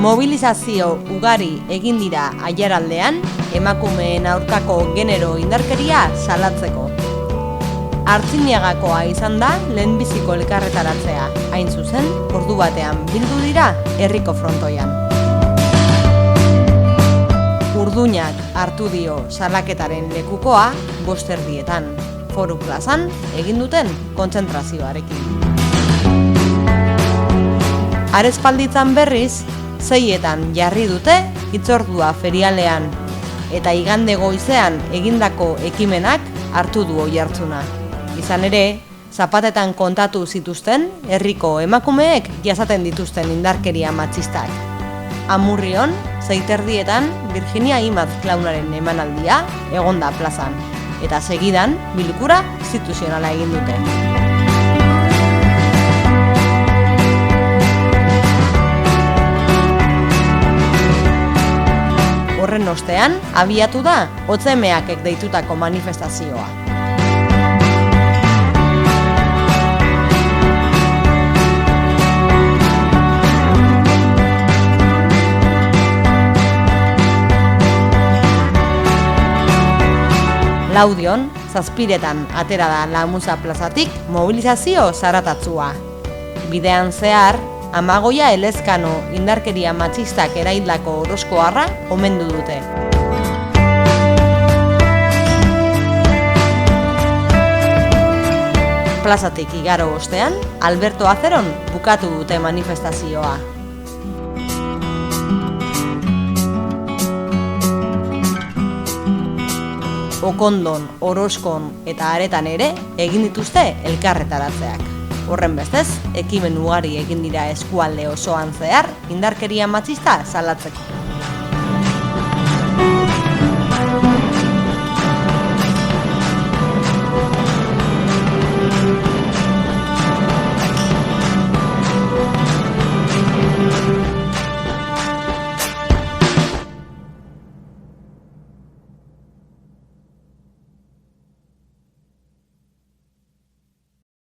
Mobilizazio ugari egin dira Aiaraldean emakumeen aurkako genero indarkeria salatzeko. Artziniagakoa izan da lehenbiziko elkarretaratzea, hain zuzen, ordu batean bildu dira herriko frontoian. Urduñak hartu dio salaketaren lekukoa 5:00 Foru plazan egin duten kontzentrazioarekin. Arespalditzan berriz, 6:00 jarri dute hitzordua ferialean, eta igande goizean egindako ekimenak hartu du oihartzuna. Izan ere, zapatetan kontatu zituzten herriko emakumeek jasaten dituzten indarkeria matxistak. Amurrion, 6:30 Virginia Imaz klaunaren emanaldia egonda plazan, eta segidan bilkura instituzionala egin dute. Horren ostean, abiatu da Hotzemeakek deitutako manifestazioa. Laudion, 7:00 atera da Lamuza plazatik mobilizazio zaratatzua. Bidean zehar, Amagoia Elezkano indarkeria matxistak eraildako oroskoarra omendu dute. Plazatik igaro ostean, Alberto Azeron bukatu dute manifestazioa. Okondon, Oroskon eta Aretan ere egin dituzte elkarretaratzeak. Horren bestez, ekimen ugari egin dira eskualde osoan zehar indarkeria matxista salatzeko.